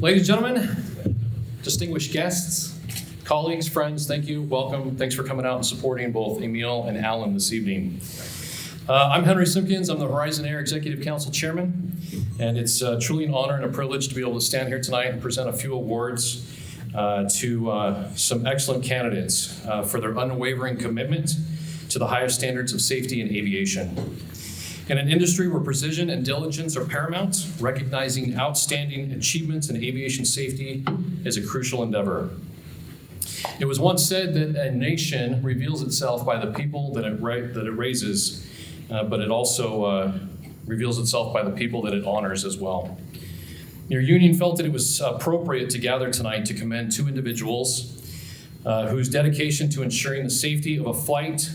Ladies and gentlemen, distinguished guests, colleagues, friends, thank you, welcome. Thanks for coming out and supporting both Emil and Alan this evening. I'm Henry Simpkins. I'm the Horizon Air Executive Council Chairman, and it's truly an honor and a privilege to be able to stand here tonight and present a few awards to some excellent candidates for their unwavering commitment to the highest standards of safety in aviation. In an industry where precision and diligence are paramount, recognizing outstanding achievements in aviation safety is a crucial endeavor. It was once said that a nation reveals itself by the people that it raises, but it also reveals itself by the people that it honors as well. Your union felt that it was appropriate to gather tonight to commend two individuals whose dedication to ensuring the safety of a flight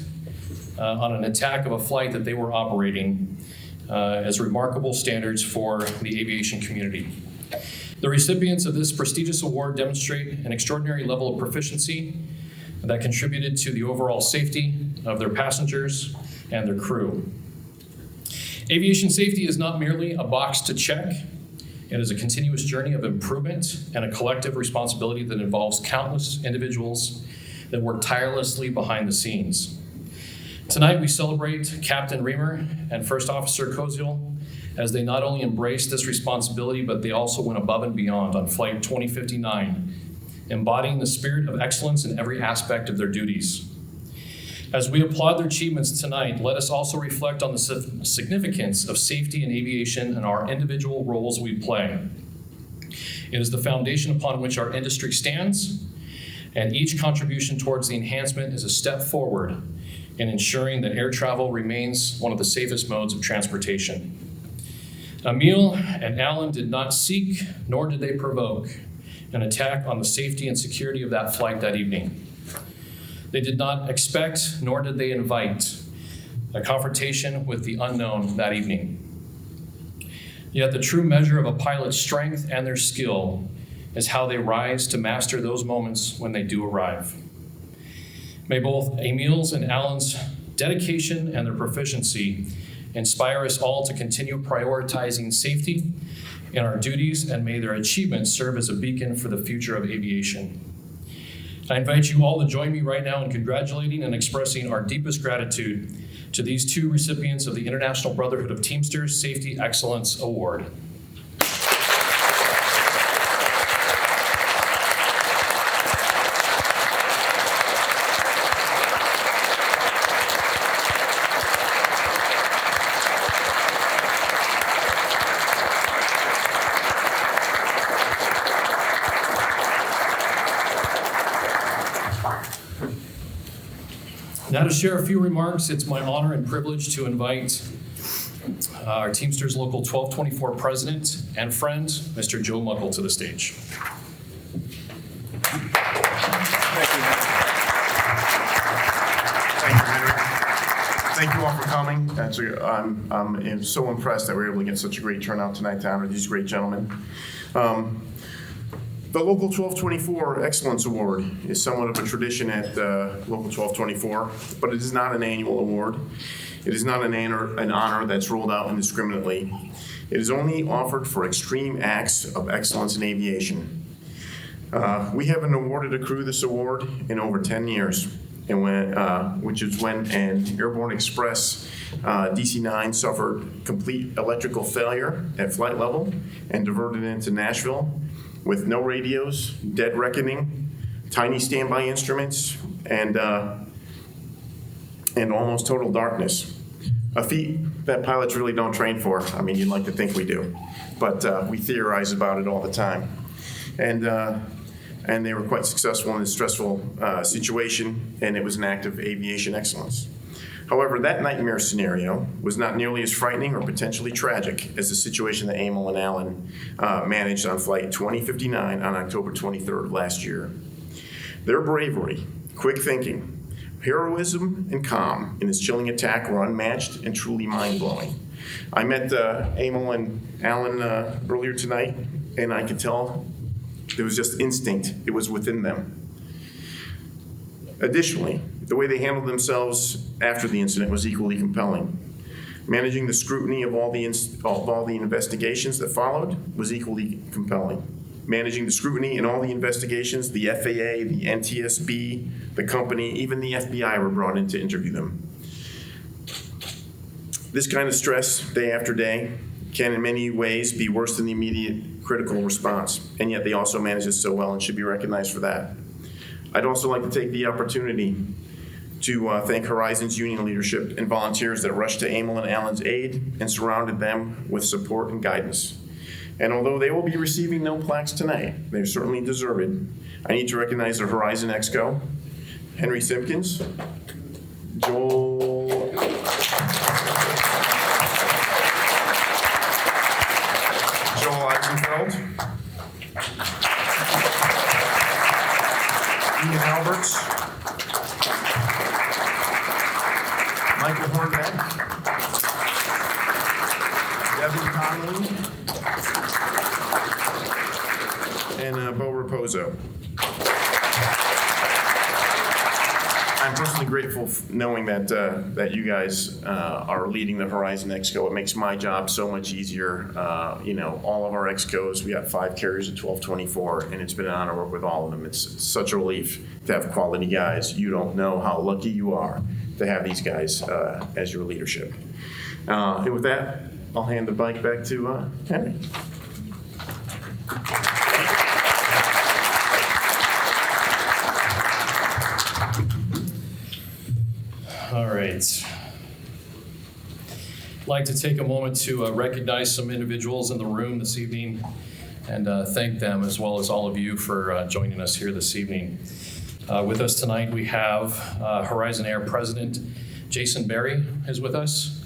on an attack of a flight that they were operating as remarkable standards for the aviation community. The recipients of this prestigious award demonstrate an extraordinary level of proficiency that contributed to the overall safety of their passengers and their crew. Aviation safety is not merely a box to check. It is a continuous journey of improvement and a collective responsibility that involves countless individuals that work tirelessly behind the scenes. Tonight, we celebrate Captain Reamer and First Officer Koziel as they not only embrace this responsibility, but they also went above and beyond on Flight 2059, embodying the spirit of excellence in every aspect of their duties. As we applaud their achievements tonight, let us also reflect on the significance of safety in aviation and our individual roles we play. It is the foundation upon which our industry stands, and each contribution towards the enhancement is a step forward in ensuring that air travel remains one of the safest modes of transportation. Emil and Alan did not seek, nor did they provoke, an attack on the safety and security of that flight that evening. They did not expect, nor did they invite, a confrontation with the unknown that evening. Yet the true measure of a pilot's strength and their skill is how they rise to master those moments when they do arrive. May both Emil's and Alan's dedication and their proficiency inspire us all to continue prioritizing safety in our duties, and may their achievements serve as a beacon for the future of aviation. I invite you all to join me right now in congratulating and expressing our deepest gratitude to these two recipients of the International Brotherhood of Teamsters Safety Excellence Award. Now to share a few remarks, it's my honor and privilege to invite our Teamsters Local 1224 President and friend, Mr. Joe Muckle, to the stage. Thank you, Henry. Thank you all for coming. I'm so impressed that we were able to get such a great turnout tonight to honor these great gentlemen. The Local 1224 Excellence Award is somewhat of a tradition at Local 1224, but it is not an annual award. It is not an honor that's rolled out indiscriminately. It is only offered for extreme acts of excellence in aviation. We haven't awarded a crew this award in over 10 years, which is when an Airborne Express DC-9 suffered complete electrical failure at flight level and diverted into Nashville with no radios, dead reckoning, tiny standby instruments, and almost total darkness. A feat that pilots really don't train for. I mean, you'd like to think we do, but we theorize about it all the time. And they were quite successful in this stressful situation, and it was an act of aviation excellence. However, that nightmare scenario was not nearly as frightening or potentially tragic as the situation that Emil and Alan managed on Flight 2059 on October 23rd last year. Their bravery, quick thinking, heroism, and calm in this chilling attack were unmatched and truly mind-blowing. I met Emil and Alan earlier tonight, and I could tell there was just instinct. It was within them. Additionally, the way they handled themselves after the incident was equally compelling. Managing the scrutiny of all the investigations that followed was equally compelling. managing the scrutiny in all the investigations. The FAA, the NTSB, the company, even the FBI were brought in to interview them. This kind of stress, day after day, can in many ways be worse than the immediate critical response, and yet they also manage it so well and should be recognized for that. I'd also like to take the opportunity to thank Horizon's union leadership and volunteers that rushed to Emil and Alan's aid and surrounded them with support and guidance. And although they will be receiving no plaques tonight, they certainly deserve it, I need to recognize the Horizon Exco, Henry Simpkins, Joel Eisenfeld, Ian Alberts, Michael Hornbeck, Devin Connolly, and Bo Raposo. I'm personally grateful knowing that that you guys are leading the Horizon Exco. It makes my job so much easier. All of our Excos, we got 5 carriers at 1224, and it's been an honor to work with all of them. It's such a relief to have quality guys. You don't know how lucky you are to have these guys as your leadership. And with that, I'll hand the bike back to Henry. All right. I'd like to take a moment to recognize some individuals in the room this evening and thank them, as well as all of you, for joining us here this evening. With us tonight, we have Horizon Air President Jason Berry is with us.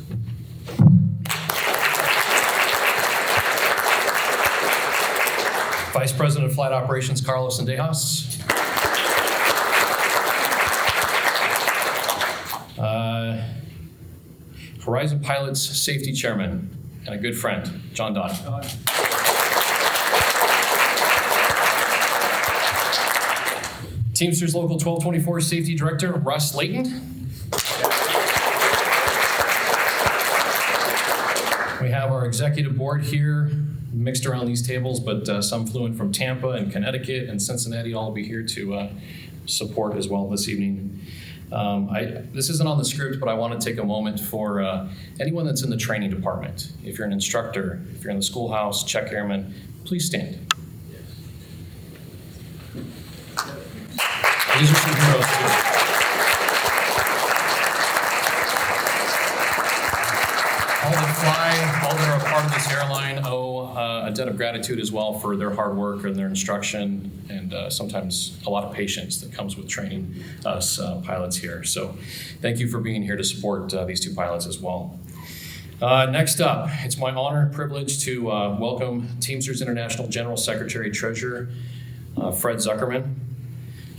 Vice President of Flight Operations Carlos Sendejas. Horizon Pilots Safety Chairman and a good friend, John Dodd. Teamsters Local 1224 Safety Director, Russ Layton. We have our executive board here, mixed around these tables, but some flew in from Tampa and Connecticut and Cincinnati. All will be here to support as well this evening. This isn't on the script, but I want to take a moment for anyone that's in the training department. If you're an instructor, if you're in the schoolhouse, check airman, please stand. These are some heroes too. All that fly, all that are a part of this airline owe a debt of gratitude as well for their hard work and their instruction, and sometimes a lot of patience that comes with training us pilots here. So thank you for being here to support these two pilots as well. Next up, it's my honor and privilege to welcome Teamsters International General Secretary Treasurer Fred Zuckerman.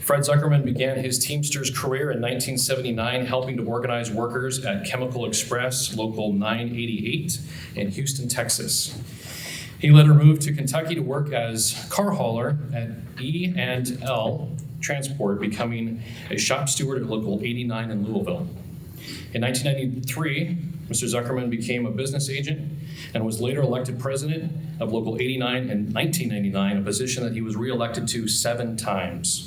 Fred Zuckerman began his Teamsters career in 1979, helping to organize workers at Chemical Express, Local 988 in Houston, Texas. He later moved to Kentucky to work as car hauler at E&L Transport, becoming a shop steward at Local 89 in Louisville. In 1993, Mr. Zuckerman became a business agent and was later elected president of Local 89 in 1999, a position that he was reelected to 7 times.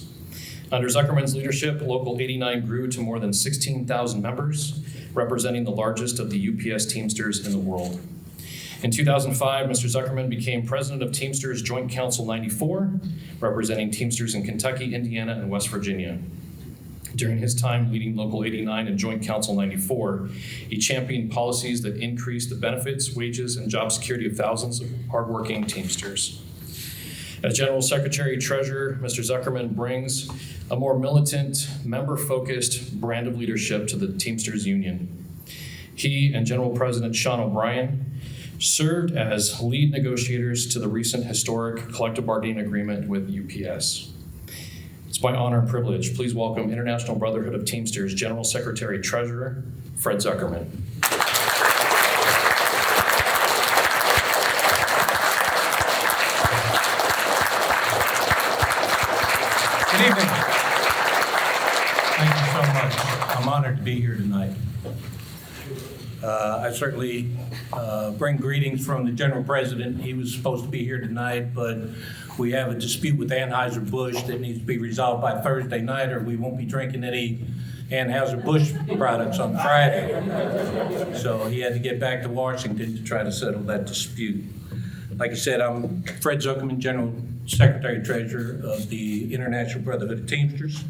Under Zuckerman's leadership, Local 89 grew to more than 16,000 members, representing the largest of the UPS Teamsters in the world. In 2005, Mr. Zuckerman became president of Teamsters Joint Council 94, representing Teamsters in Kentucky, Indiana, and West Virginia. During his time leading Local 89 and Joint Council 94, he championed policies that increased the benefits, wages, and job security of thousands of hardworking Teamsters. As General Secretary Treasurer, Mr. Zuckerman brings a more militant, member-focused brand of leadership to the Teamsters Union. He and General President Sean O'Brien served as lead negotiators to the recent historic collective bargaining agreement with UPS. It's my honor and privilege. Please welcome International Brotherhood of Teamsters General Secretary Treasurer Fred Zuckerman. Good evening. Thank you so much. I'm honored to be here tonight. I certainly bring greetings from the General President. He was supposed to be here tonight, but We have a dispute with Anheuser-Busch that needs to be resolved by Thursday night, or we won't be drinking any Anheuser-Busch products on Friday. So he had to get back to Washington to try to settle that dispute. Like I said, I'm Fred Zuckerman, General Secretary Treasurer of the International Brotherhood of Teamsters.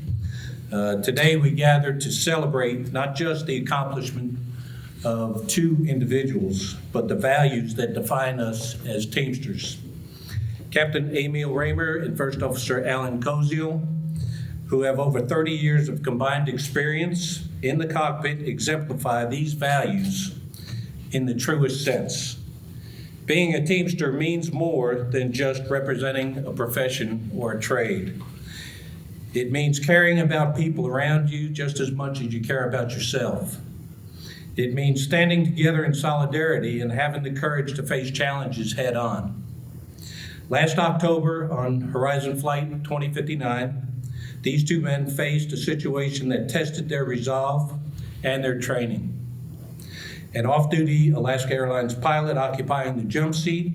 Today we gathered to celebrate not just the accomplishment of two individuals, but the values that define us as Teamsters. Captain Emil Raymer and First Officer Alan Koziel, who have over 30 years of combined experience in the cockpit, exemplify these values in the truest sense. Being a Teamster means more than just representing a profession or a trade. It means caring about people around you just as much as you care about yourself. It means standing together in solidarity and having the courage to face challenges head on. Last October on Horizon Flight 2059, these two men faced a situation that tested their resolve and their training. An off-duty Alaska Airlines pilot occupying the jump seat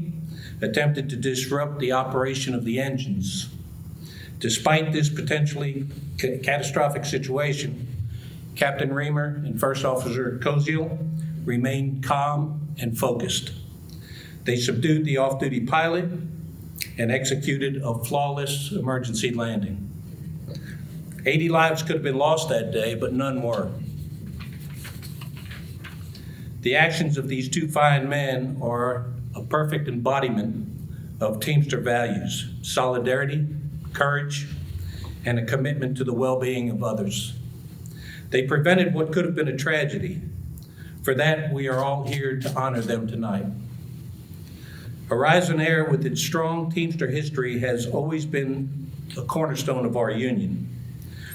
attempted to disrupt the operation of the engines. Despite this potentially catastrophic situation, Captain Raymer and First Officer Koziel remained calm and focused. They subdued the off-duty pilot and executed a flawless emergency landing. 80 lives could have been lost that day, but none were. The actions of these two fine men are a perfect embodiment of Teamster values: solidarity, courage, and a commitment to the well-being of others. They prevented what could have been a tragedy. For that, we are all here to honor them tonight. Horizon Air, with its strong Teamster history, has always been a cornerstone of our union.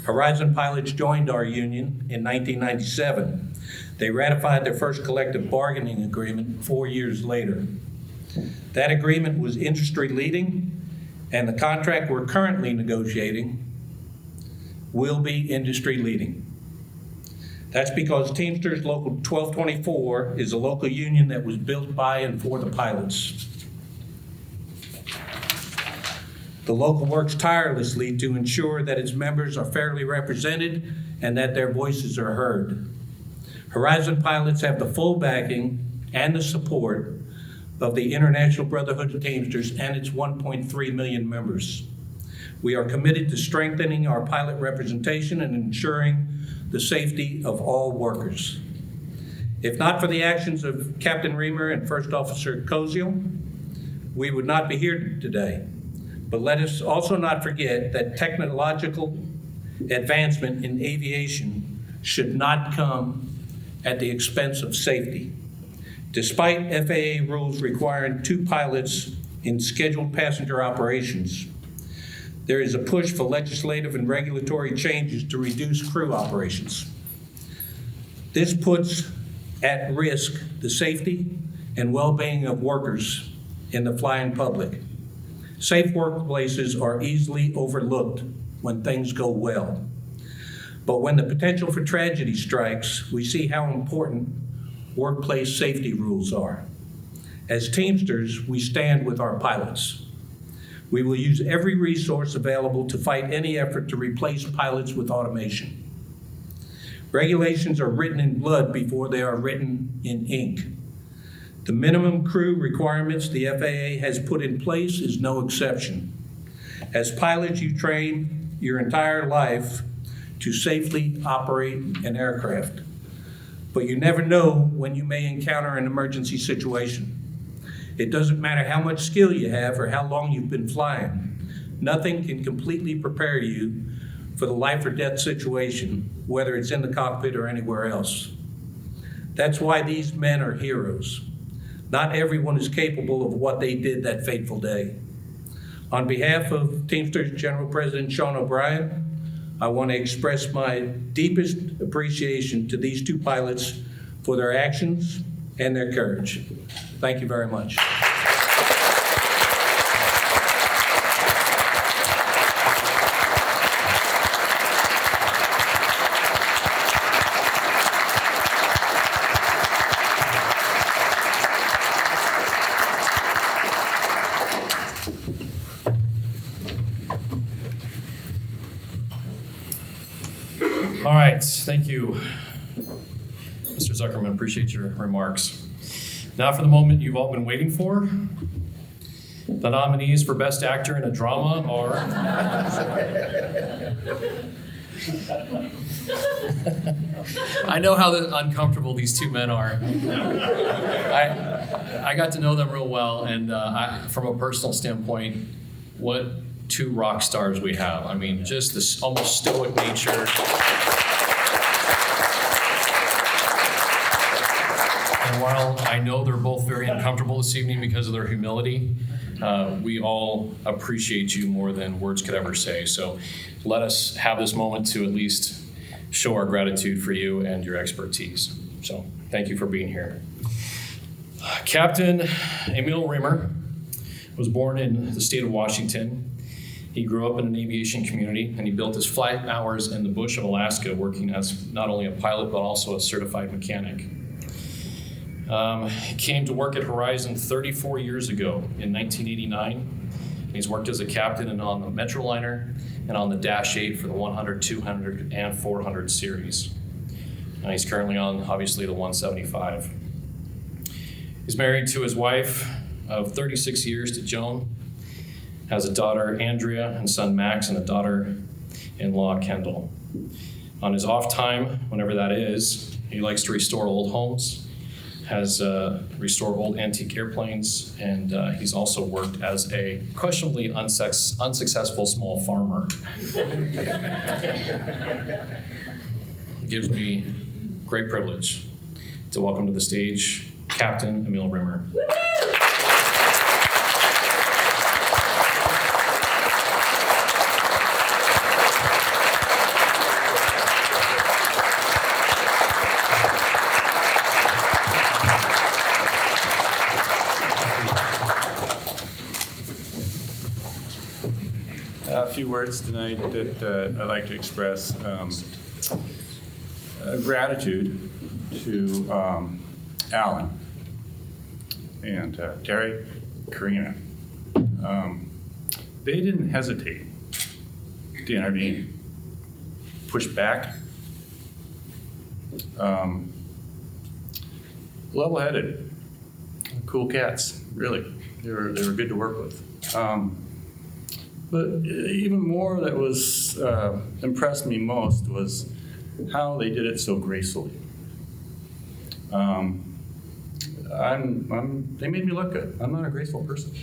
Horizon pilots joined our union in 1997. They ratified their first collective bargaining agreement 4 years later. That agreement was industry-leading, and the contract we're currently negotiating will be industry-leading. That's because Teamsters Local 1224 is a local union that was built by and for the pilots. The local works tirelessly to ensure that its members are fairly represented and that their voices are heard. Horizon pilots have the full backing and the support of the International Brotherhood of Teamsters and its 1.3 million members. We are committed to strengthening our pilot representation and ensuring the safety of all workers. If not for the actions of Captain Raymer and First Officer Koziel, we would not be here today. But let us also not forget that technological advancement in aviation should not come at the expense of safety. Despite FAA rules requiring 2 pilots in scheduled passenger operations, there is a push for legislative and regulatory changes to reduce crew operations. This puts at risk the safety and well-being of workers in the flying public. Safe workplaces are easily overlooked when things go well. But when the potential for tragedy strikes, we see how important workplace safety rules are. As Teamsters, we stand with our pilots. We will use every resource available to fight any effort to replace pilots with automation. Regulations are written in blood before they are written in ink. The minimum crew requirements the FAA has put in place is no exception. As pilots, you train your entire life to safely operate an aircraft, but you never know when you may encounter an emergency situation. It doesn't matter how much skill you have or how long you've been flying. Nothing can completely prepare you for the life or death situation, whether it's in the cockpit or anywhere else. That's why these men are heroes. Not everyone is capable of what they did that fateful day. On behalf of Teamsters General President Sean O'Brien, I want to express my deepest appreciation to these 2 pilots for their actions and their courage. Thank you very much. All right, thank you, Mr. Zuckerman. Appreciate your remarks. Now for the moment you've all been waiting for. The nominees for Best Actor in a Drama are... I know how uncomfortable these two men are. I got to know them real well, and from a personal standpoint, what two rock stars we have. I mean, just this almost stoic nature. And while I know they're both very uncomfortable this evening because of their humility, we all appreciate you more than words could ever say. So let us have this moment to at least show our gratitude for you and your expertise. So thank you for being here. Captain Emil Rimmer was born in the state of Washington. He grew up in an aviation community, and he built his flight hours in the bush of Alaska, working as not only a pilot but also a certified mechanic. He came to work at Horizon 34 years ago in 1989. He's worked as a captain and on the Metroliner and on the Dash 8 for the 100, 200, and 400 series. And he's currently on, obviously, the 175. He's married to his wife of 36 years, to Joan, has a daughter, Andrea, and son, Max, and a daughter-in-law, Kendall. On his off time, whenever that is, he likes to restore old homes, has restored old antique airplanes, and he's also worked as a questionably unsuccessful small farmer. It gives me great privilege to welcome to the stage Captain Emil Rimmer. A few words tonight that I'd like to express gratitude to Alan and Terry, Karina. They didn't hesitate to intervene, push back, level-headed, cool cats, really. They were good to work with. But even more that was impressed me most was how they did it so gracefully. They made me look good. I'm not a graceful person. So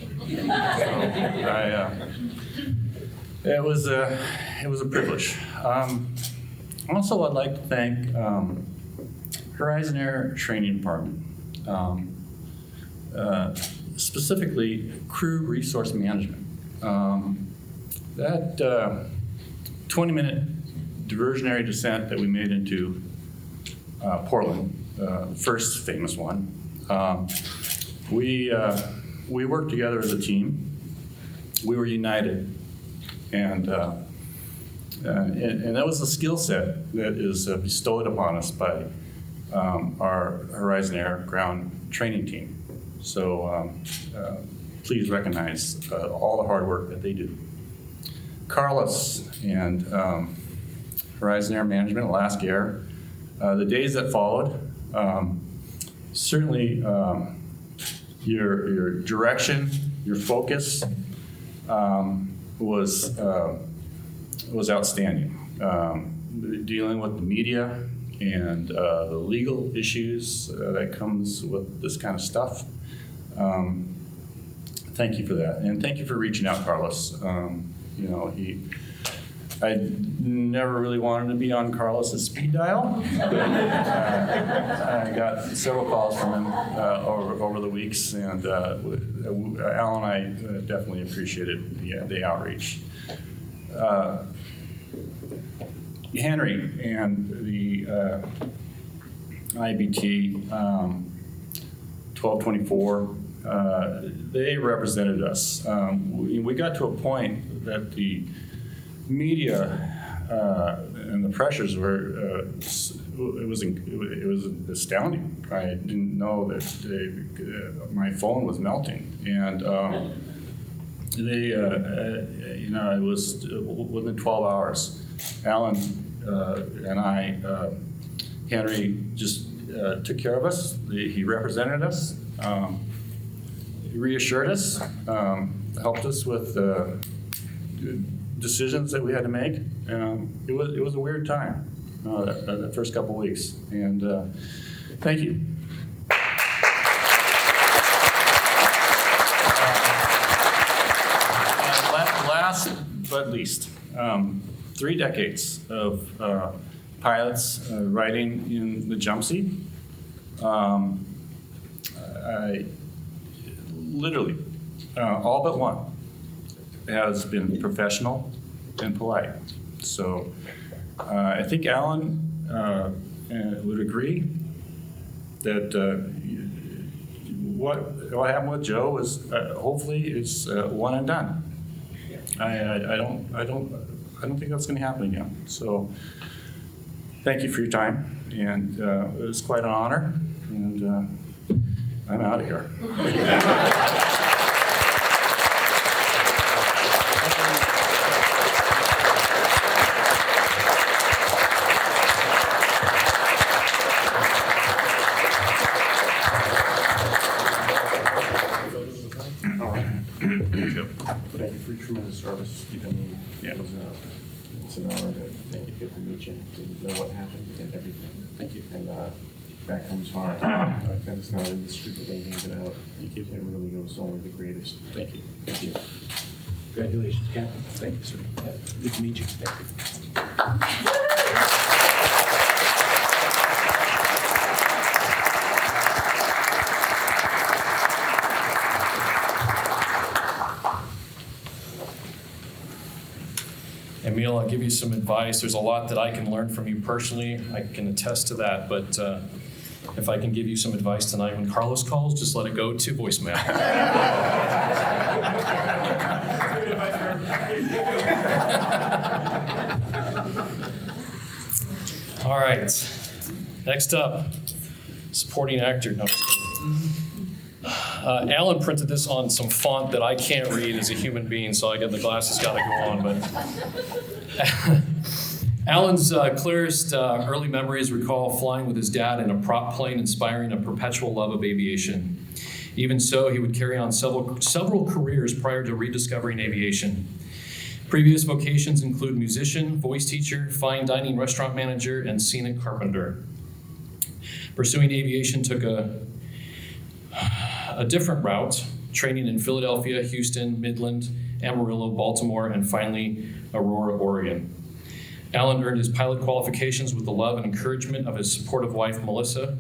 it was a privilege. Also, I'd like to thank Horizon Air Training Department, specifically Crew Resource Management. That 20-minute diversionary descent that we made into Portland, first famous one, we worked together as a team. We were united, and that was a skill set that is bestowed upon us by our Horizon Air ground training team. So please recognize all the hard work that they do. Carlos and Horizon Air Management, Alaska Air, the days that followed, certainly your direction, your focus was outstanding. Dealing with the media and the legal issues that comes with this kind of stuff. Thank you for that, and thank you for reaching out, Carlos. I never really wanted to be on Carlos's speed dial. I got several calls from him over the weeks, and Al and I definitely appreciated the outreach. Henry and the IBT 1224, they represented us. We got to a point that the media and the pressures were, it was astounding. I didn't know that my phone was melting. And it was within 12 hours, Alan and I, Henry just took care of us. He represented us. He reassured us, helped us with decisions that we had to make. It was a weird time, the first couple weeks. And thank you. Last but least, 3 decades of pilots riding in the jump seat. I literally, all but one has been professional and polite. So I think Alan would agree that what happened with Joe was hopefully it's one and done. I don't think that's going to happen again. So thank you for your time, and it was quite an honor. And I'm out of here. Thank you for your tremendous service. I mean, Yeah. it's an honor to get to meet you, to know what happened and everything. Thank you. And back home's hard. That is not in the street that they handed out. It really was only the greatest. Thank you. Thank you. Congratulations, Captain. Thank you, sir. Good to meet you. Emil, I'll give you some advice. There's a lot that I can learn from you personally. I can attest to that. But if I can give you some advice tonight, when Carlos calls, just let it go to voicemail. All right. Next up, supporting actor. No, just kidding. Alan printed this on some font that I can't read as a human being, so I got the glasses got to go on. But Alan's clearest early memories recall flying with his dad in a prop plane, inspiring a perpetual love of aviation. Even so, he would carry on several careers prior to rediscovering aviation. Previous vocations include musician, voice teacher, fine dining restaurant manager, and scenic carpenter. Pursuing aviation took a different route, training in Philadelphia, Houston, Midland, Amarillo, Baltimore, and finally Aurora, Oregon. Alan earned his pilot qualifications with the love and encouragement of his supportive wife, Melissa,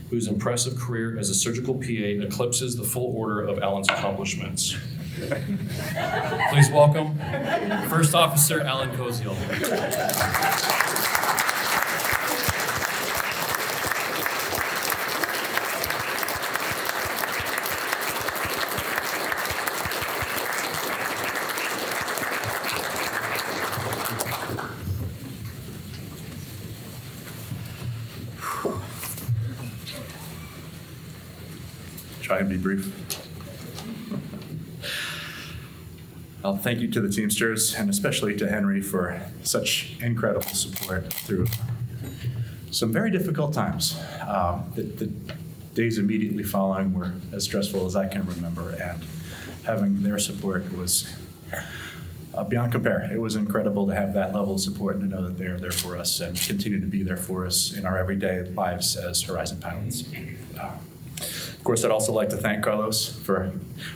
whose impressive career as a surgical PA eclipses the full order of Alan's accomplishments. Please welcome First Officer Alan Koziel. Try and be brief. Well, thank you to the Teamsters and especially to Henry for such incredible support through some very difficult times. The days immediately following were as stressful as I can remember, and having their support was beyond compare. It was incredible to have that level of support and to know that they are there for us and continue to be there for us in our everyday lives as Horizon pilots. Of course, I'd also like to thank Carlos for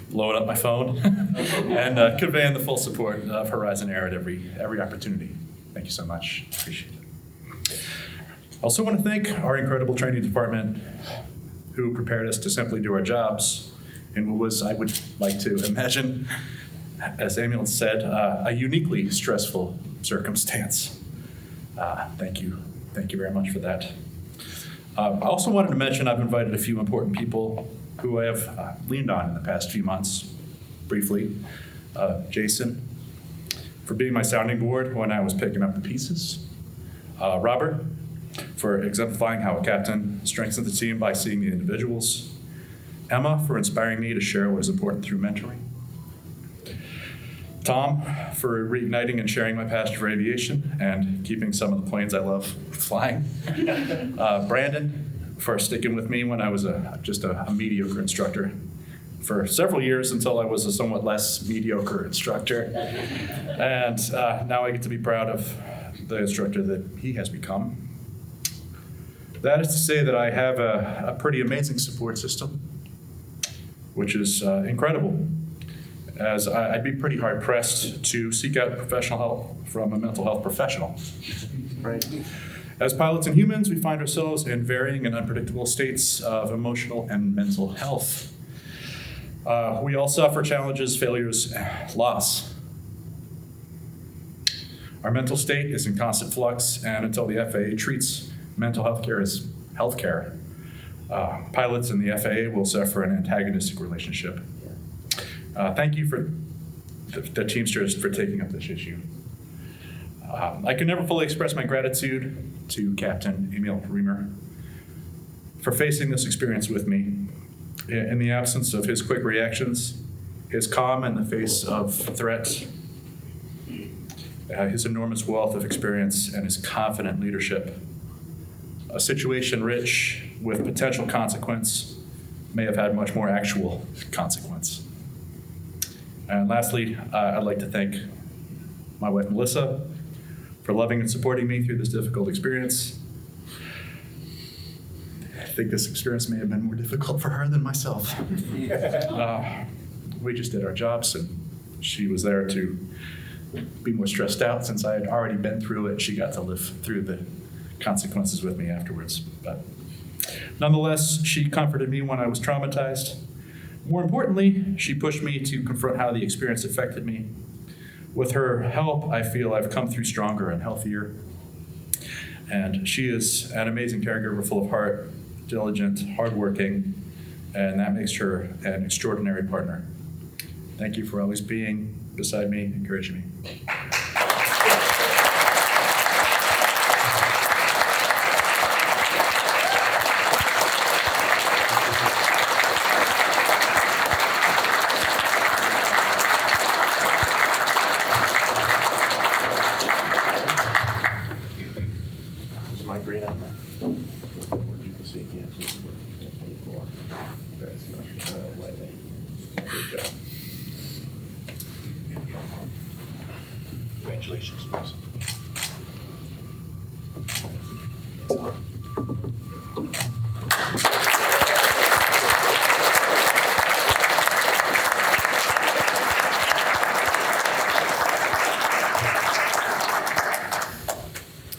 blowing up my phone and conveying the full support of Horizon Air at every opportunity. Thank you so much. Appreciate it. I also want to thank our incredible training department who prepared us to simply do our jobs in what was, I would like to imagine, as Emil said, a uniquely stressful circumstance. Thank you. Thank you very much for that. I also wanted to mention I've invited a few important people who I have leaned on in the past few months, briefly. Jason, for being my sounding board when I was picking up the pieces. Robert, for exemplifying how a captain strengthens the team by seeing the individuals. Emma, for inspiring me to share what is important through mentoring. Tom, for reigniting and sharing my passion for aviation and keeping some of the planes I love flying. Brandon, for sticking with me when I was just a mediocre instructor for several years until I was a somewhat less mediocre instructor. And now I get to be proud of the instructor that he has become. That is to say that I have a pretty amazing support system, which is incredible, as I'd be pretty hard pressed to seek out professional help from a mental health professional. Right. As pilots and humans, we find ourselves in varying and unpredictable states of emotional and mental health. We all suffer challenges, failures, loss. Our mental state is in constant flux, and until the FAA treats mental health care as health care, pilots and the FAA will suffer an antagonistic relationship. Thank you for the Teamsters for taking up this issue. I can never fully express my gratitude to Captain Emil Reamer for facing this experience with me. In the absence of his quick reactions, his calm in the face of threat, his enormous wealth of experience, and his confident leadership, a situation rich with potential consequence may have had much more actual consequence. And lastly, I'd like to thank my wife, Melissa, for loving and supporting me through this difficult experience. I think this experience may have been more difficult for her than myself. We just did our jobs, and she was there to be more stressed out since I had already been through it. She got to live through the consequences with me afterwards. But nonetheless, she comforted me when I was traumatized. More importantly, she pushed me to confront how the experience affected me. With her help, I feel I've come through stronger and healthier. And she is an amazing caregiver, full of heart, diligent, hardworking, and that makes her an extraordinary partner. Thank you for always being beside me, encouraging me. This is my green on that. You can see, yes. Good job. Congratulations, Melissa.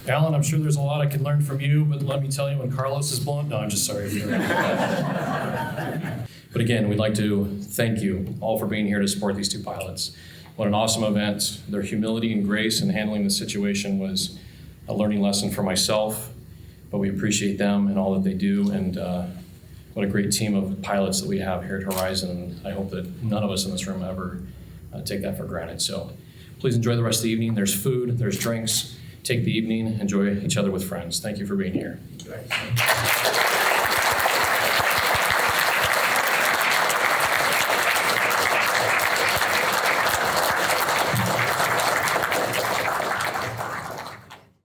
Alan, I'm sure there's a lot I can learn from you, but let me tell you, when Carlos is blown, no, I'm just sorry. But again, we'd like to thank you all for being here to support these two pilots. What an awesome event. Their humility and grace in handling the situation was a learning lesson for myself, but we appreciate them and all that they do, and what a great team of pilots that we have here at Horizon. And I hope that none of us in this room ever take that for granted. So please enjoy the rest of the evening. There's food, there's drinks. Take the evening, enjoy each other with friends. Thank you for being here.